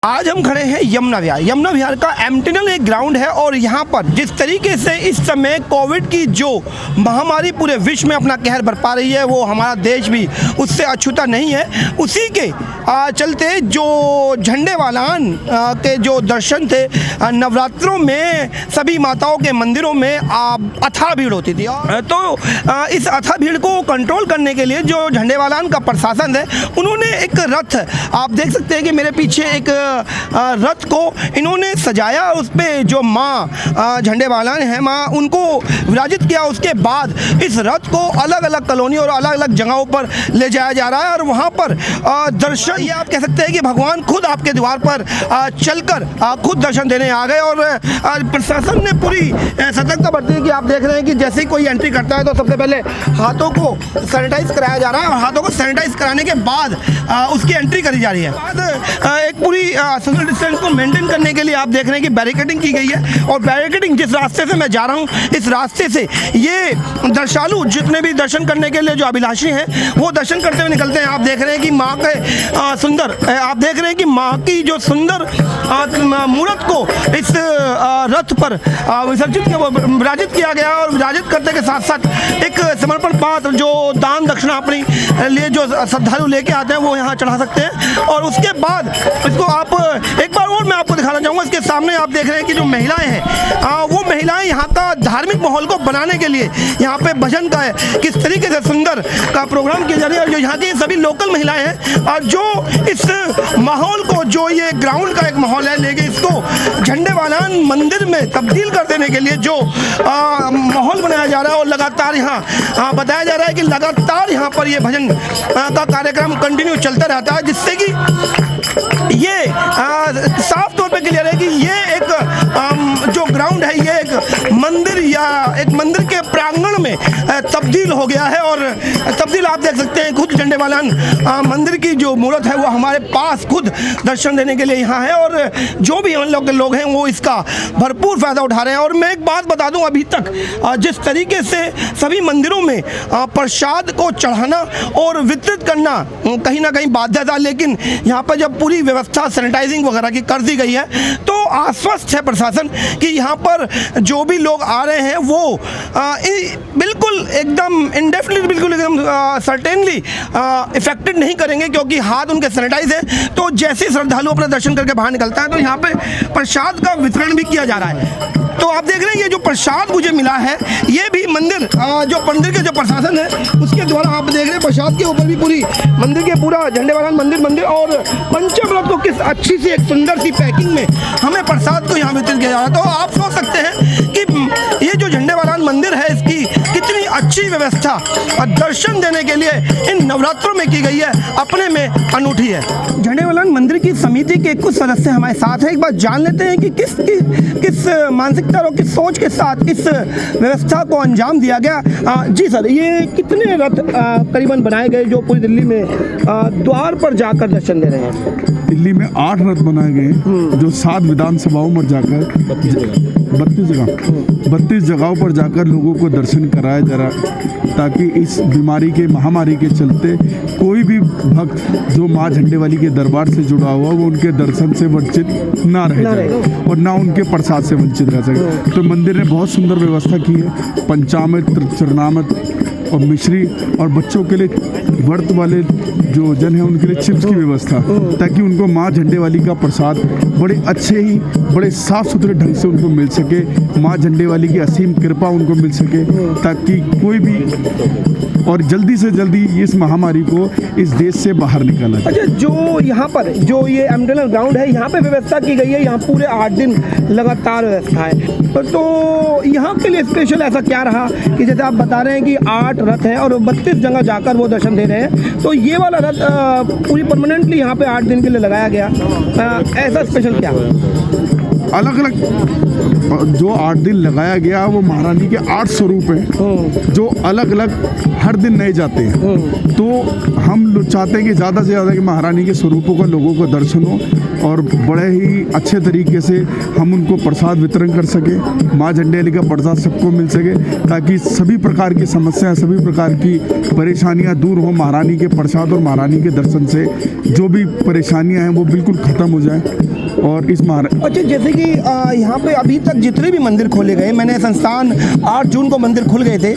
आज हम खड़े हैं यमुना विहार। यमुना विहार का एम्पटीनल एक ग्राउंड है और यहाँ पर जिस तरीके से इस समय कोविड की जो महामारी पूरे विश्व में अपना कहर बरपा रही है, वो हमारा देश भी उससे अछूता नहीं है। उसी के चलते जो झंडे वालान के जो दर्शन थे, नवरात्रों में सभी माताओं के मंदिरों में अथाह भीड़ होती थी। तो इस अथाह भीड़ को कंट्रोल करने के लिए जो झंडे वालान का प्रशासन है, उन्होंने एक रथ, आप देख सकते हैं कि मेरे पीछे एक रथ को इन्होंने सजाया, उस पे जो माँ झंडे वालान है, माँ उनको विराजित किया। उसके बाद इस रथ को अलग अलग कॉलोनी और अलग अलग जगहों पर ले जाया जा रहा है और वहाँ पर दर्शन, ये आप कह सकते हैं कि भगवान खुद आपके द्वार पर चलकर खुद दर्शन देने आ गए। और प्रशासन ने पूरी सतर्कता बरती है कि आप देख रहे हैं कि जैसे ही कोई एंट्री करता है तो सबसे पहले हाथों को सैनिटाइज कराया जा रहा है और हाथों को सैनिटाइज कराने के बाद उसकी एंट्री करी जा रही है। बाद एक पूरी सोशल डिस्टेंस को मेंटेन करने के लिए आप देख रहे हैं कि बैरिकेडिंग की गई है और बैरिकेडिंग जिस रास्ते से मैं जा रहा हूँ, इस रास्ते से ये दर्शनालु जितने भी दर्शन करने के लिए जो अभिलाषी हैं वो दर्शन करते हुए निकलते हैं। आप देख रहे हैं कि माँ के सुंदर, आप देख रहे हैं कि माँ की जो सुंदर मूर्त को इस रथ पर विराजित किया गया और विराजित करने के साथ साथ एक समर्पण पात्र जो दान दक्षिणा अपनी लिए जो श्रद्धालु लेके आते हैं वो यहाँ चढ़ा सकते हैं। और उसके बाद इसको आप एक बार और मैं आपको दिखाना चाहूँगा। इसके सामने आप देख रहे हैं कि जो महिलाएं हैं वो महिलाएं यहाँ का धार्मिक माहौल को बनाने के लिए यहाँ पे भजन का है किस तरीके से सुंदर का प्रोग्राम किया जा रहा है। और जो यहाँ की सभी लोकल महिलाएं हैं और जो इस माहौल को, जो ये ग्राउंड का एक माहौल है, लेके इसको झंडे वालान मंदिर में तब्दील कर देने के लिए जो माहौल बनाया जा रहा है और लगातार यहाँ बताया जा रहा है कि लगातार यहाँ पर ये भजन का कार्यक्रम कंटिन्यू चलता रहता है, जिससे कि ये साफ तौर पे क्लियर है कि ये एक जो ग्राउंड है ये एक मंदिर या एक मंदिर के प्रांगण में तब्दील हो गया है। और तब्दील आप देख सकते हैं, खुद झंडे वालान मंदिर की जो मूर्त है वो हमारे पास खुद दर्शन देने के लिए यहाँ है और जो भी हम लोग हैं वो इसका भरपूर फ़ायदा उठा रहे हैं। और मैं एक बात बता दूं, अभी तक जिस तरीके से सभी मंदिरों में प्रसाद को चढ़ाना और वितरित करना कहीं ना कहीं बाध्य था, लेकिन यहाँ पर जब पूरी व्यवस्था सैनिटाइजिंग वगैरह की कर दी गई है तो आश्वस्त है प्रशासन कि यहाँ पर जो भी लोग आ रहे हैं वो बिल्कुल एकदम इंडेफिनिटली, बिल्कुल एकदम सर्टेनली इफेक्टेड नहीं करेंगे, क्योंकि हाथ उनके सैनिटाइज है। तो जैसे श्रद्धालु अपना दर्शन करके बाहर निकलता है तो यहाँ पे प्रसाद का वितरण भी किया जा रहा है। तो आप देख रहे हैं ये जो प्रसाद मुझे मिला है ये भी मंदिर के जो प्रशासन है उसके द्वारा, आप देख रहे हैं प्रसाद के ऊपर भी पूरी मंदिर के पूरा झंडे वालान मंदिर और पंचामृत को किस अच्छी सी एक सुंदर सी पैकिंग में हमें प्रसाद को यहाँ वितरित किया जा रहा है। तो आप सोच सकते हैं कि ये जो झंडे वालान मंदिर है इसकी कितनी अच्छी व्यवस्था और दर्शन देने के लिए इन नवरात्रों में की गई है, अपने में अनूठी है। झंडे वालान मंदिर की समिति के कुछ सदस्य हमारे साथ हैं, एक बार जान लेते हैं कि किस मानसिकता और किस सोच के साथ इस व्यवस्था को अंजाम दिया गया। जी सर, ये कितने रथ करीबन बनाए गए जो पूरी दिल्ली में द्वार पर जाकर दर्शन दे रहे हैं? दिल्ली में 8 रथ बनाए गए जो 7 विधानसभाओं में जाकर 32 जगहों पर जाकर लोगों को दर्शन कराया जा रहा, ताकि इस बीमारी के महामारी के चलते कोई भी भक्त जो माँ झंडे वाली के दरबार से जुड़ा हुआ वो उनके दर्शन से वंचित ना रह जाए और ना उनके प्रसाद से वंचित रह सके। तो मंदिर ने बहुत सुंदर व्यवस्था की है, पंचामृत, चरणामृत और मिश्री और बच्चों के लिए व्रत वाले जो जन है उनके लिए चिप्स की व्यवस्था, ताकि उनको माँ झंडे वाली का प्रसाद बड़े अच्छे ही बड़े साफ सुथरे ढंग से उनको मिल सके, माँ झंडे वाली की असीम कृपा उनको मिल सके, ताकि कोई भी और जल्दी से जल्दी इस महामारी को इस देश से बाहर निकाला जाए। अच्छा, जो यहाँ पर जो ये एम्पटीनल ग्राउंड है यहाँ पे व्यवस्था की गई है, यहाँ पूरे 8 दिन लगातार व्यवस्था है, तो यहाँ के लिए स्पेशल ऐसा क्या रहा कि जैसे आप बता रहे हैं कि 8 रथ हैं और 32 जगह जाकर वो दर्शन दे रहे हैं, तो ये वाला रथ पूरी परमानेंटली यहाँ पे 8 दिन के लिए लगाया गया, ऐसा स्पेशल क्या? अलग अलग जो 8 दिन लगाया गया वो महारानी के 8 स्वरूप हैं जो अलग अलग हर दिन नए जाते हैं। तो हम लोग चाहते हैं कि ज़्यादा से ज़्यादा कि महारानी के स्वरूपों का लोगों को दर्शन हो और बड़े ही अच्छे तरीके से हम उनको प्रसाद वितरण कर सकें, माँ झंडे वाली का प्रसाद सबको मिल सके, ताकि सभी प्रकार की समस्याएं, सभी प्रकार की परेशानियां दूर हो महारानी के प्रसाद और महारानी के दर्शन से। जो भी परेशानियां हैं वो बिल्कुल ख़त्म हो जाए। और इस अच्छा, जैसे कि यहाँ पे अभी तक जितने भी मंदिर खोले गए, मैंने संस्थान 8 जून को मंदिर खुल गए थे,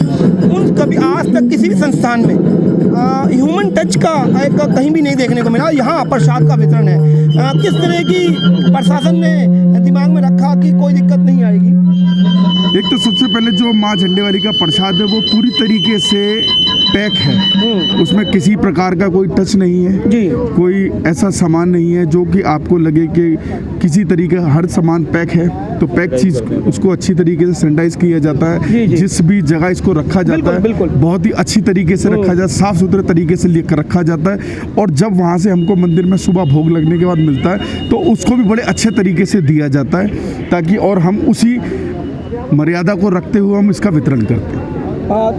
उन कभी आज तक किसी भी संस्थान में ह्यूमन टच का एक कहीं भी नहीं देखने को मिला। यहाँ प्रसाद का वितरण है, किस तरह की प्रशासन ने दिमाग में रखा कि कोई दिक्कत नहीं आएगी? एक तो सबसे पहले जो माँ झंडे वाली का प्रसाद है वो पूरी तरीके से पैक है, उसमें किसी प्रकार का कोई टच नहीं है जी, कोई ऐसा सामान नहीं है जो कि आपको लगे कि किसी तरीके हर सामान पैक है। तो पैक चीज़ उसको अच्छी तरीके से सैनिटाइज किया जाता है। जी, जी। जिस भी जगह इसको रखा जाता है बिल्कुल। बहुत ही अच्छी तरीके से रखा जाता है, साफ सुथरे तरीके से लेकर रखा जाता है। और जब वहाँ से हमको मंदिर में सुबह भोग लगने के बाद मिलता है तो उसको भी बड़े अच्छे तरीके से दिया जाता है, ताकि और हम उसी मर्यादा को रखते हुए हम इसका वितरण करते हैं।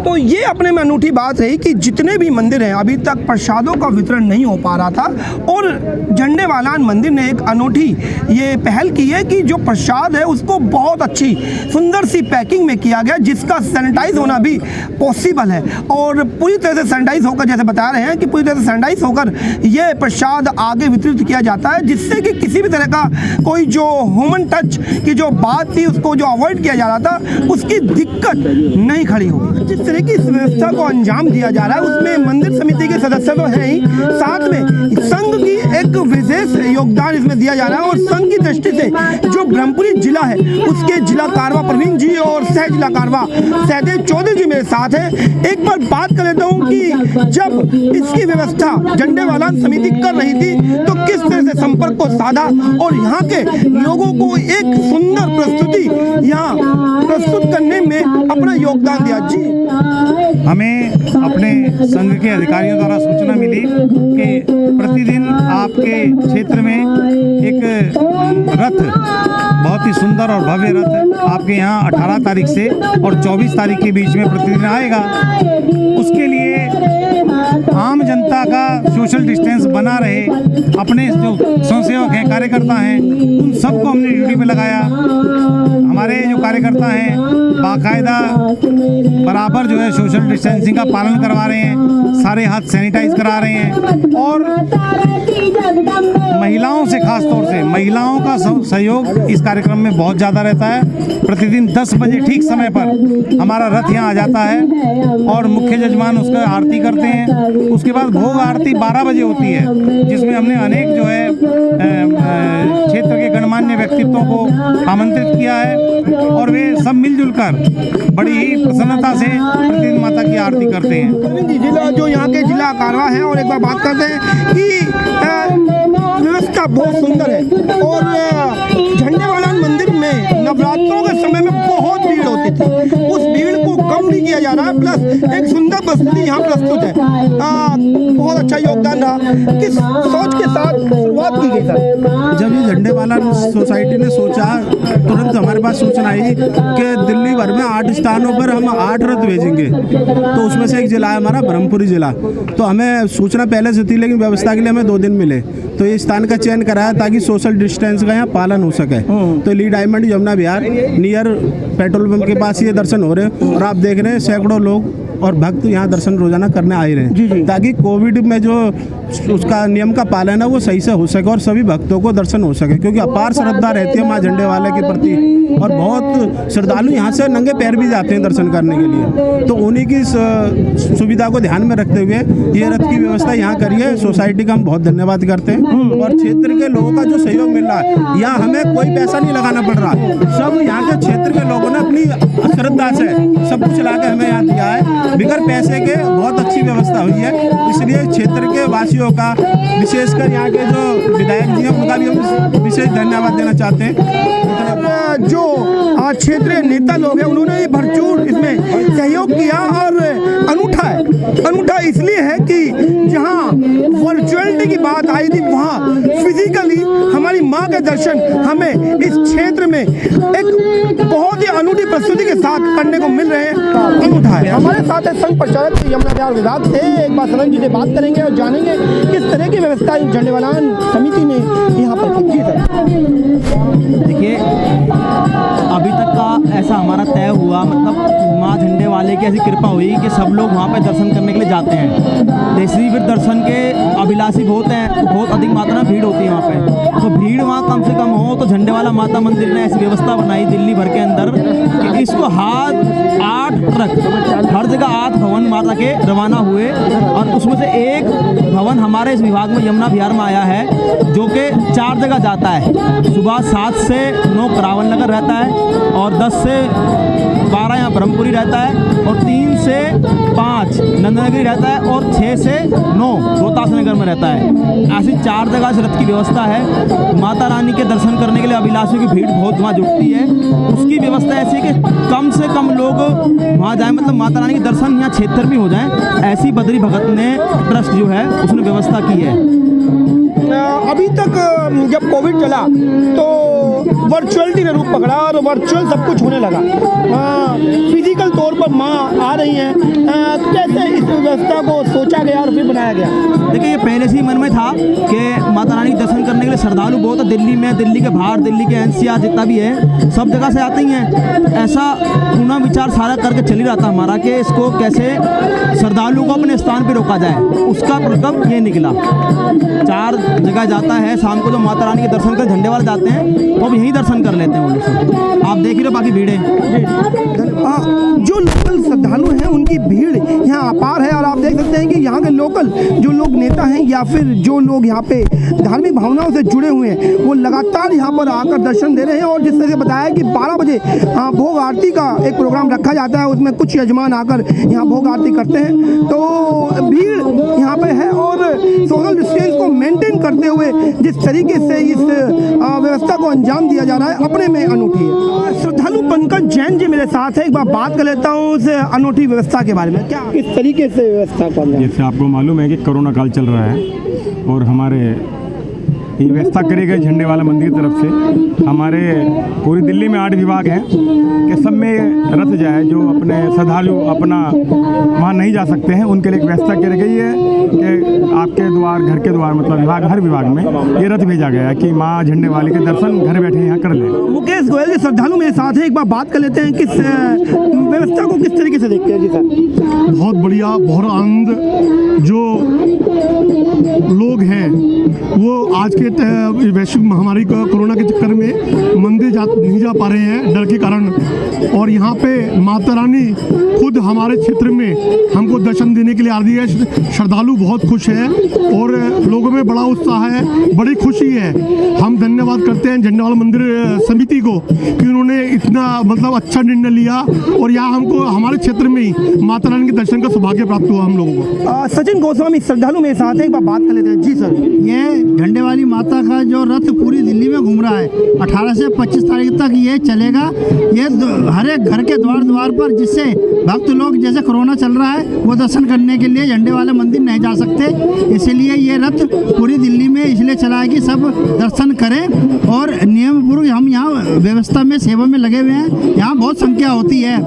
तो ये अपने में अनूठी बात रही कि जितने भी मंदिर हैं अभी तक प्रसादों का वितरण नहीं हो पा रहा था, और झंडे वालान मंदिर ने एक अनूठी ये पहल की है कि जो प्रसाद है उसको बहुत अच्छी सुंदर सी पैकिंग में किया गया, जिसका सैनिटाइज होना भी पॉसिबल है। और पूरी तरह से सैनिटाइज होकर, जैसे बता रहे हैं कि पूरी तरह से सैनिटाइज होकर ये प्रसाद आगे वितरित किया जाता है, जिससे कि किसी भी तरह का कोई जो ह्यूमन टच की जो बात थी उसको जो अवॉइड किया जा रहा था उसकी दिक्कत नहीं खड़ी होगी। जिस तरह की इस व्यवस्था को अंजाम दिया जा रहा है उसमें मंदिर समिति के सदस्य तो हैं ही, साथ में संघ की एक विशेष योगदान इसमें दिया जा रहा है। और संघ की दृष्टि से जो ब्रह्मपुरी जिला है उसके जिला कारवा प्रवीण जी और सह जिला कारवा सहदेव चौधरी जी मेरे साथ हैं। एक बार बात कर लेता हूँ कि जब इसकी व्यवस्था झंडे वालान समिति कर रही थी तो किस तरह से संपर्क को साधा और यहाँ के लोगों को एक सुंदर प्रस्तुति यहाँ प्रस्तुत करने में अपना योगदान दिया। जी, हमें अपने संघ के अधिकारियों द्वारा सूचना मिली कि प्रतिदिन आपके क्षेत्र में एक रथ, बहुत ही सुंदर और भव्य रथ आपके यहाँ 18 तारीख से और 24 तारीख के बीच में प्रतिदिन आएगा। उसके लिए आम जनता का सोशल डिस्टेंस बना रहे, अपने जो स्वयंसेवक हैं, कार्यकर्ता हैं, उन सबको हमने ड्यूटी पे लगाया। हमारे जो कार्यकर्ता हैं बाकायदा बराबर जो है सोशल डिस्टेंसिंग का पालन करवा रहे हैं, सारे हाथ सैनिटाइज करा रहे हैं। और महिलाओं से, खास तौर से महिलाओं का सहयोग इस कार्यक्रम में बहुत ज़्यादा रहता है। प्रतिदिन 10 बजे ठीक समय पर हमारा रथ यहाँ आ जाता है और मुख्य जजमान उसका आरती करते हैं। उसके बाद भोग आरती 12 बजे होती है, जिसमें हमने अनेक जो है क्षेत्र के गणमान्य व्यक्तित्वों को आमंत्रित किया है और वे सब मिलजुल कर बड़ी ही प्रसन्नता से प्रतिदिन माता की आरती करते हैं। जिला जो यहाँ के जिला कारवा है, और एक बार बात करते हैं कि व्यवस्था बहुत सुंदर है और झंडे वालान मंदिर में नवरात्रों के समय में बहुत भीड़ होती थी, उस भीड़ को कम नहीं किया जा रहा है, प्लस एक सुंदर प्रस्तुति यहाँ प्रस्तुत है। बहुत अच्छा योगदान रहा। किस सोच के साथ शुरुआत की गई सर? जब ये झंडे वालान सोसाइटी ने सोचा, तुरंत हमारे पास सूचना आई कि दिल्ली भर में 8 स्थानों पर हम 8 रथ भेजेंगे, तो उसमें से एक जिला है हमारा ब्रह्मपुरी जिला। तो हमें सूचना पहले से थी, लेकिन व्यवस्था के लिए हमें 2 दिन मिले, तो ये स्थान का चयन कराया ताकि सोशल डिस्टेंस का यहाँ पालन हो सके। तो ली डायमंड यमुना विहार नियर पेट्रोल पंप के पास ये दर्शन हो रहे हैं और आप देख रहे हैं सैकड़ों लोग और भक्त यहाँ दर्शन रोजाना करने आ ही रहे हैं, ताकि कोविड में जो उसका नियम का पालन है वो सही से हो सके और सभी भक्तों को दर्शन हो सके, क्योंकि अपार श्रद्धा रहती है माँ झंडे वाले के प्रति और बहुत श्रद्धालु यहाँ से नंगे पैर भी जाते हैं दर्शन करने के लिए। तो उन्हीं की सुविधा को ध्यान में रखते हुए ये रथ की व्यवस्था यहाँ करी है। सोसाइटी का हम बहुत धन्यवाद करते हैं और क्षेत्र के लोगों का जो सहयोग मिल रहा है, यहाँ हमें कोई पैसा नहीं लगाना पड़ रहा, सब यहाँ के क्षेत्र के लोगों ने अपनी श्रद्धा से सब कुछ ला के हमें यहाँ दिया है, बिगर पैसे के। बहुत अच्छी व्यवस्था हुई है, इसलिए क्षेत्र के वासियों का, विशेषकर यहाँ के जो विधायक जी हैं उनका भी हम विशेष धन्यवाद देना चाहते हैं। जो आज क्षेत्रीय नेता लोग हैं उन्होंने भी भरपूर इसमें सहयोग किया और अनूठा इसलिए है कि जहां वर्चुअलिटी की बात आई थी वहां फिजिकली हमारी मां के दर्शन हमें इस क्षेत्र में एक बहुत ही अनूठी प्रस्तुति के साथ करने को मिल रहे हैं। अनूठा है। हमारे साथ है संघ प्रचारक यमुना विहार विभाग से, एक बार सदन जी से बात करेंगे और जानेंगे किस तरह की व्यवस्था झंडेवालान समिति ने यहाँ पर की है। देखिए, अभी तक का ऐसा हमारा तय हुआ, मतलब माँ झंडे वाले की ऐसी कृपा हुई कि सब लोग वहाँ पे दर्शन करने के लिए जाते हैं। देशी फिर दर्शन के अभिलाषी बहुत हैं, बहुत अधिक मात्रा में भीड़ होती है वहाँ पे। तो भीड़ वहाँ कम से कम हो तो झंडे वाला माता मंदिर ने ऐसी व्यवस्था बनाई दिल्ली भर के अंदर कि इसको 8 ट्रक हर जगह 8 भवन माता के रवाना हुए और उसमें से एक भवन हमारे इस विभाग में यमुना विहार में आया है जो कि 4 जगह जाता है। सुबह 7 से 9 करावल नगर रहता है और 10 से 12 यहाँ ब्रह्मपुरी रहता है और 3 से 5 नंदनगरी रहता है और 6 से 9 रोहतास नगर में रहता है। ऐसी 4 जगह से रथ की व्यवस्था है। माता रानी के दर्शन करने के लिए अभिलाषियों की भीड़ बहुत वहाँ जुटती है। उसकी व्यवस्था ऐसी है कि कम से कम लोग वहाँ जाएं, मतलब माता रानी के दर्शन यहाँ क्षेत्र में हो जाएं, ऐसी बद्री भगत ने ट्रस्ट जो है उसने व्यवस्था की है। अभी तक जब कोविड चला तो वर्चुअलिटी ने रूप पकड़ा और वर्चुअल सब कुछ होने लगा। फिजिकल तौर पर माँ आ रही हैं, कैसे इस व्यवस्था को सोचा गया और फिर बनाया गया? देखिए, ये पहले से ही मन में था कि माता रानी के दर्शन करने के लिए श्रद्धालु बहुत है दिल्ली में, दिल्ली के बाहर, दिल्ली के NCR जितना भी है सब जगह से आते ही हैं। ऐसा पुनः विचार सारा करके चल ही रहा था हमारा कि इसको कैसे श्रद्धालु को अपने स्थान पर रोका जाए। उसका प्रकल्प ये निकला। 4 जगह जाता है, शाम को जो माता रानी के दर्शन कर झंडे वाले जाते हैं वो अब यहीं दर्शन कर लेते हैं वो लोग सब। आप देख ही रहे बाकी भीड़ है। जो लोकल श्रद्धालु हैं उनकी भीड़ यहाँ अपार है और आप देख सकते हैं कि यहाँ के लोकल जो लोग नेता हैं या फिर जो लोग यहाँ पे धार्मिक भावनाओं से जुड़े हुए हैं वो लगातार यहाँ पर आकर दर्शन दे रहे हैं। और जिस तरह से बताया कि 12 बजे भोग आरती का एक प्रोग्राम रखा जाता है, उसमें कुछ यजमान आकर यहाँ भोग आरती करते हैं। तो भीड़ यहाँ पे है और सोशल डिस्टेंस को मेंटेन करते हुए जिस तरीके से इस व्यवस्था को अंजाम दिया जा रहा है अपने में अनूठी है। श्रद्धालु पंकज जैन जी मेरे साथ है, एक बार बात कर लेता हूँ उस अनूठी व्यवस्था के बारे में। क्या किस तरीके से व्यवस्था कर रहे हैं? जैसे आपको मालूम है कि कोरोना काल चल रहा है और हमारे ये व्यवस्था करी गई झंडे वाला मंदिर की तरफ से। हमारे पूरी दिल्ली में 8 विभाग हैं कि सब में रथ जाए, जो अपने श्रद्धालु अपना वहाँ नहीं जा सकते हैं उनके लिए एक व्यवस्था की गई है कि आपके द्वार, घर के द्वार, मतलब विभाग, हर विभाग में ये रथ भेजा गया है कि माँ झंडे वाले के दर्शन घर बैठे यहाँ कर लें। मुकेश गोयल जी श्रद्धालु मेरे साथ है, एक बार बात कर लेते हैं किस व्यवस्था को किस तरीके से देखते हैं? जी सर, बहुत बढ़िया, बहुत आनंद। जो लोग हैं वो आज के वैश्विक महामारी का कोरोना के चक्कर में मंदिर नहीं जा पा रहे हैं डर के कारण, और यहाँ पे माता रानी खुद हमारे क्षेत्र में हमको दर्शन देने के लिए आ रही है। श्रद्धालु बहुत खुश हैं और लोगों में बड़ा उत्साह है, बड़ी खुशी है। हम धन्यवाद करते हैं झंडे वाला मंदिर समिति को कि उन्होंने इतना मतलब अच्छा निर्णय लिया और यहाँ हमको हमारे क्षेत्र में ही माता रानी के दर्शन का सौभाग्य प्राप्त हुआ हम लोगों को। सचिन गोस्वामी श्रद्धालु मेरे साथ है, एक बार बात कर लेते हैं। जी सर, ये झंडे वाली माता का जो रथ पूरी दिल्ली में घूम रहा है 18 से 25 तारीख तक ये चलेगा। ये हर एक घर के द्वार द्वार पर, जिससे भक्त लोग, जैसे कोरोना चल रहा है, वो दर्शन करने के लिए झंडे वाले मंदिर नहीं जा सकते, इसलिए ये रथ पूरी दिल्ली में इसलिए चला है कि सब दर्शन करें। और नियम पूर्वक हम यहाँ व्यवस्था में सेवा में लगे हुए हैं। यहाँ बहुत संख्या होती है,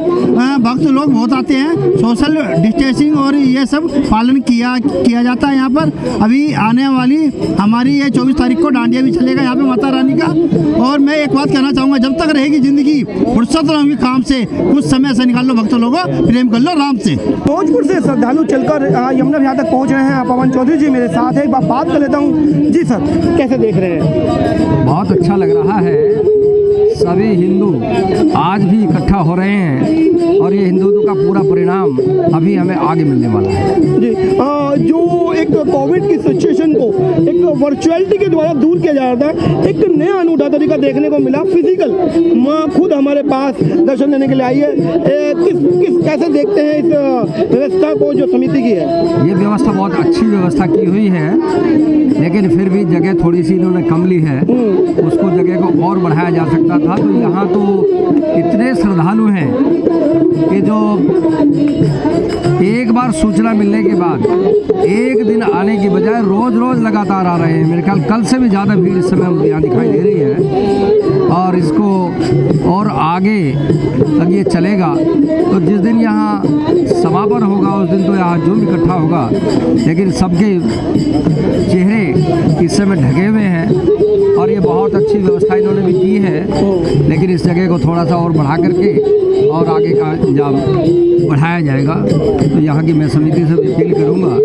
भक्त लोग बहुत आते हैं। सोशल डिस्टेंसिंग और ये सब पालन किया जाता है यहाँ पर। अभी आने वाली हमारी ये 24 तारीख को डांडिया भी चलेगा यहाँ पे माता रानी का। और मैं एक बात कहना चाहूँगा, जब तक रहेगी जिंदगी, फुर्सत रहेगी काम से, कुछ समय से निकाल लो, भक्त लोगों प्रेम कर लो राम से। भोजपुर से श्रद्धालु चलकर यमुना विहार तक पहुँच रहे हैं। पवन चौधरी जी मेरे साथ है, एक बार बात कर लेता हूँ। जी सर, कैसे देख रहे हैं? बहुत अच्छा लग रहा है। सभी हिंदू आज भी इकट्ठा हो रहे हैं और ये हिंदुत्व का पूरा परिणाम अभी हमें आगे मिलने वाला है। जी, जो एक कोविड की सिचुएशन को एक वर्चुअलिटी के द्वारा दूर किया जा रहा था, एक नया अनूठा तरीका देखने को मिला। फिजिकल माँ खुद हमारे पास दर्शन देने के लिए आई है। कैसे देखते हैं इस व्यवस्था को जो समिति की है? ये व्यवस्था बहुत अच्छी व्यवस्था की हुई है, लेकिन फिर भी जगह थोड़ी सी इन्होंने कम ली है उसको जगह को और बढ़ाया जा सकता था। तो यहाँ तो इतने श्रद्धालु हैं कि जो एक बार सूचना मिलने के बाद एक दिन आने की बजाय रोज़ रोज़ लगातार आ रहे हैं। मेरे ख्याल कल से भी ज़्यादा भीड़ इस समय यहाँ दिखाई दे रही है और इसको और आगे तक ये चलेगा। तो जिस दिन यहाँ समापन होगा उस दिन तो यहाँ जो भी इकट्ठा होगा, लेकिन सबके चेहरे इस समय ढके हुए हैं और ये बहुत अच्छी व्यवस्था इन्होंने भी की है। लेकिन इस जगह को थोड़ा सा और बढ़ा करके और आगे का इंतजाम बढ़ाया जाएगा। तो यहाँ की मैं समिति से भी अपील करूँगा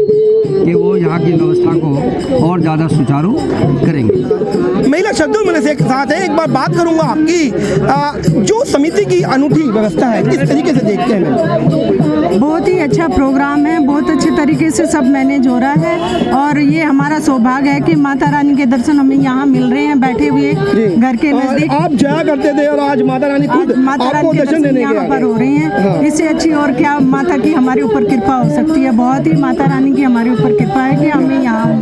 कि वो यहाँ की व्यवस्था को और ज़्यादा सुचारू करेंगे। महिला शब्दों में से एक साथ है, एक बार बात करूंगा आपकी जो समिति की अनूठी व्यवस्था है किस तरीके से देखते हैं? बहुत ही अच्छा प्रोग्राम है, बहुत अच्छे तरीके से सब मैनेज हो रहा है और ये हमारा सौभाग्य है कि माता रानी के दर्शन हमें यहाँ मिल रहे हैं बैठे हुए घर के नजदीक। आप जाया करते थे और आज माता रानी खुद आपको दर्शन देने यहाँ पर हो रहे हैं। इससे अच्छी और क्या माता की हमारे ऊपर कृपा हो सकती है। बहुत ही माता रानी की हमारे ऊपर कृपा है कि हमें यहाँ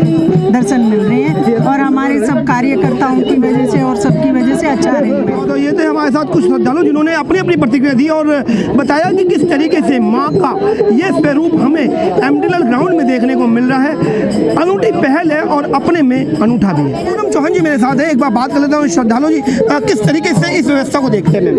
दर्शन मिल रहे हैं और हमारे सब कार्यकर्ताओं की वजह से और सबकी वजह से अच्छा रहेगा। तो ये थे हमारे साथ कुछ श्रद्धालु जिन्होंने अपनी अपनी प्रतिक्रिया दी और बताया कि किस तरीके से माँ का ये स्वरूप हमें एमटीएनएल ग्राउंड में देखने को मिल रहा है। अनूठी पहल है और अपने में अनूठा भी है। पूनम चौहान जी मेरे साथ है, एक बार बात कर लेता हूँ। श्रद्धालु जी किस तरीके से इस व्यवस्था को देखते हैं?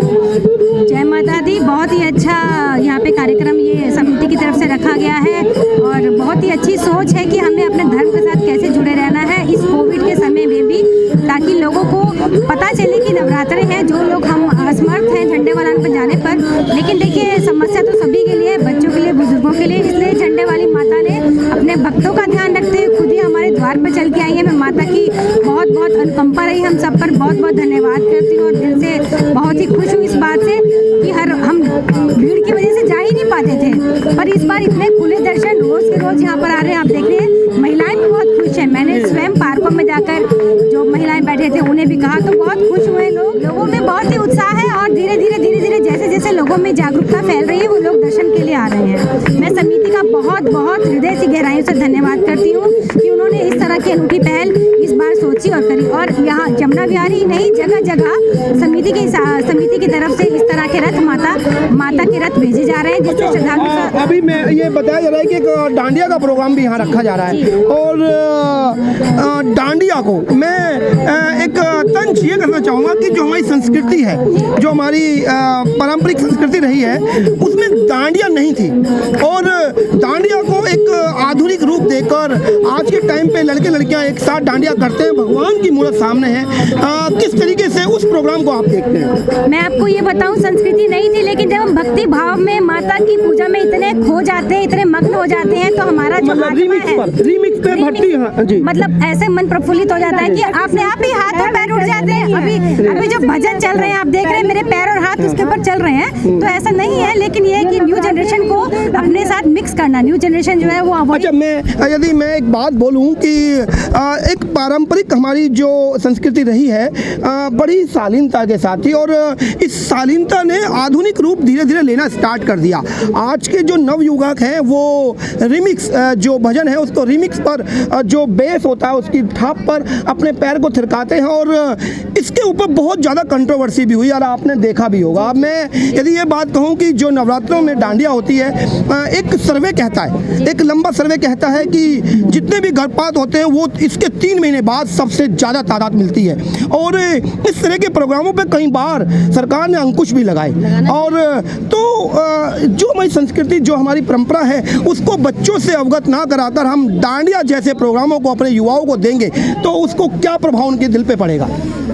जय माता दी। बहुत ही अच्छा यहाँ पे कार्यक्रम ये समिति की तरफ से रखा गया है और बहुत ही अच्छी सोच है कि हमें अपने धर्म के साथ कैसे जुड़े रहना है इस कोविड के समय में भी, ताकि लोगों को पता चले कि नवरात्रे हैं। जो लोग हम असमर्थ हैं झंडे वालान पर जाने पर, लेकिन देखिए समस्या तो सभी के लिए, बच्चों के लिए, बुजुर्गों के लिए। इसलिए झंडे वाली माता ने अपने भक्तों का ध्यान रखते हुए खुद ही हमारे द्वार पर चल के आई है। मैं माता की बहुत बहुत अनुकंपा रही हम सब पर, बहुत बहुत धन्यवाद करती हूँ और दिल से बहुत ही खुश हूँ इस बात से कि हम भीड़ की वजह से जा ही नहीं पाते थे, पर इस बार इतने खुले दर्शन रोज के रोज यहाँ पर आ रहे हैं। आप देख रहे हैं महिलाएं भी बहुत खुश हैं। मैंने स्वयं पार्कों में जाकर जो महिलाएं बैठे थे उन्हें भी कहा, तो बहुत खुश हुए लोगों में बहुत ही उत्साह है और धीरे धीरे जैसे जैसे लोगों में जागरूकता फैल रही है वो लोग दर्शन के लिए आ रहे हैं। मैं समिति का बहुत बहुत हृदय से गहराइयों से धन्यवाद करती हूँ कि उन्होंने इस तरह की अनूठी पहल इस बार सोची और करी। और यहाँ जमुना विहार ही नहीं, जगह जगह समिति की तरफ से इस तरह के रथ माता के रथ भेजे जा रहे हैं, जिससे श्रद्धालु। अभी मैं ये बताया जा रहा है कि एक डांडिया का प्रोग्राम भी यहाँ रखा जा रहा है और डांडिया को मैं एक तंज ये करना चाहूँगा कि जो हमारी संस्कृति है, जो हमारी पारंपरिक संस्कृति रही है, उसमें डांडिया नहीं थी और डांडिया को एक आधुनिक रूप देकर आज के टाइम पे लड़के लड़कियां एक साथ डांडिया करते हैं। भगवान की मूर्त सामने है। किस तरीके से उस प्रोग्राम को आप देखते हैं? मैं आपको ये बताऊं, संस्कृति नहीं थी, लेकिन जब हम भक्ति भाव में माता की पूजा में इतने खो जाते हैं, इतने मग्न हो जाते हैं, तो हमारा जो रीमिक्स पे भक्ति, हाँ जी, मतलब ऐसे मन प्रफुल्लित हो जाता है कि अपने आप ही हाथ और पैर उठ जाते हैं। अभी जो भजन चल रहे हैं आप देख रहे हैं, मेरे पैर और हाथ उसके ऊपर चल रहे हैं। तो ऐसा नहीं है, लेकिन ये है कि न्यू जनरेशन को अपने साथ मिक्स करना। न्यू जनरेशन जो है वो अच्छा, यदि मैं एक बात बोलूं कि एक पारंपरिक हमारी जो संस्कृति रही है बड़ी शालीनता के साथ थी और इस शालीनता ने आधुनिक रूप धीरे धीरे लेना स्टार्ट कर दिया। आज के जो नवयुवक हैं वो रिमिक्स जो भजन है उसको रिमिक्स पर जो बेस होता है उसकी थाप पर अपने पैर को थिरकाते हैं और इसके ऊपर बहुत ज़्यादा कंट्रोवर्सी भी हुई और आपने देखा भी होगा। अब मैं यदि ये बात कहूँ कि जो नवरात्रों में डांडिया होती है, एक सर्वे कहता है, एक लंबा सर्वे कहता है कि जितने भी गर्भपात होते हैं वो इसके 3 महीने बाद सबसे ज़्यादा तादाद मिलती है और इस तरह के प्रोग्रामों पे कई बार सरकार ने अंकुश भी लगाए और तो जो हमारी संस्कृति, जो हमारी परंपरा है, उसको बच्चों से अवगत ना कराकर हम डांडिया जैसे प्रोग्रामों को अपने युवाओं को देंगे तो उसको क्या प्रभाव उनके दिल पे पड़ेगा?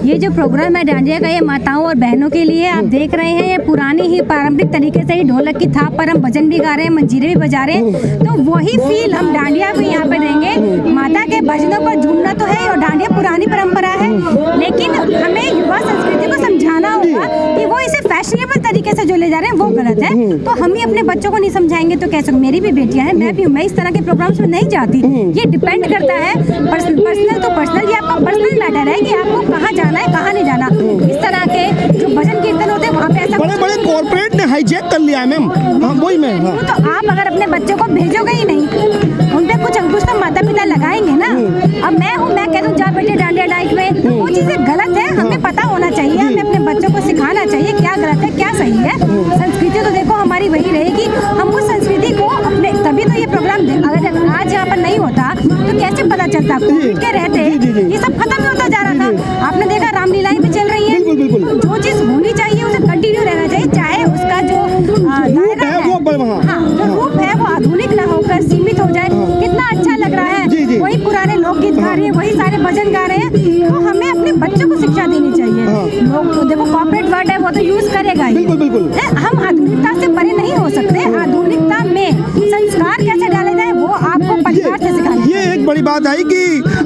ये जो प्रोग्राम है डांडिया का, ये माताओं और बहनों के लिए आप देख रहे हैं। ये पुरानी ही पारंपरिक तरीके से ही ढोलक की थाप पर हम भजन भी गा रहे हैं, मंजीरे भी बजा रहे हैं, तो वही फील हम डांडिया भी यहाँ पे देंगे। माता के भजनों पर झूमना तो है और डांडिया पुरानी परंपरा है, लेकिन हमें युवा संस्कृति को समझाना होगा कि वो इसे फैशनेबल तरीके से जो ले जा रहे हैं वो गलत है। तो हम ही अपने बच्चों को नहीं समझाएंगे तो कैसे? मेरी भी बेटियां हैं, मैं भी हूँ, मैं इस तरह के प्रोग्राम्स में नहीं जाती। ये डिपेंड करता है पर्सनल तो पर्सनल, ये आपका पर्सनल मैटर है कि आपको कहाँ जाना है, कहाँ नहीं जाना। इस तरह के जो भजन कीर्तन होते हैं वहाँ पे ऐसा बड़े कॉर्पोरेट ने हाईजैक कर लिया है मैम। हाँ, वही मैं तो आप अगर अपने बच्चों को भेजोगे ही नहीं, उन पे कुछ अंकुश तो माता पिता लगाएंगे ना। अब मैं हूँ, मैं कह दूँ जा बेटे डांडिया डाइट में, वो चीज़ें गलत है। है। संस्कृति तो देखो हमारी वही रहेगी, हम उस संस्कृति को अपने, तभी तो ये प्रोग्राम अगर आज यहाँ पर नहीं होता तो कैसे पता चलता, कोविड के रहते ये सब खत्म ही होता जा रहा था। आपने देखा रामलीलाएं भी चल रही है, जो चीज होनी चाहिए उसे कंटिन्यू रहना चाहिए, चाहे उसका जो दायरा है, हाँ, जो रूप है वो आधुनिक ना होकर सीमित हो जाए। कितना अच्छा लग रहा है, वही पुराने लोकगीत गा रहे हैं, वही सारे भजन गा रहे हैं, तो हमें अपने बच्चों को शिक्षा देनी चाहिए। लोग तो देखो कॉर्पोरेट वर्ड है वो तो यूज करेगा ही, हम आधुनिकता से परे नहीं हो सकते। आधुनिकता में संस्कार कैसे डाले जाए वो आपको परिवार से सिखाना। ये एक बड़ी बात आई कि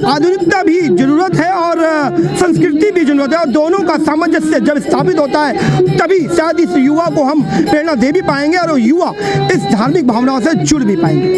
आधुनिकता भी जरूरत है और संस्कृति भी जरूरत है, और दोनों का सामंजस्य जब स्थापित होता है तभी शायद इस युवा को हम प्रेरणा दे भी पाएंगे और युवा इस धार्मिक भावनाओं से जुड़ भी पाएंगे।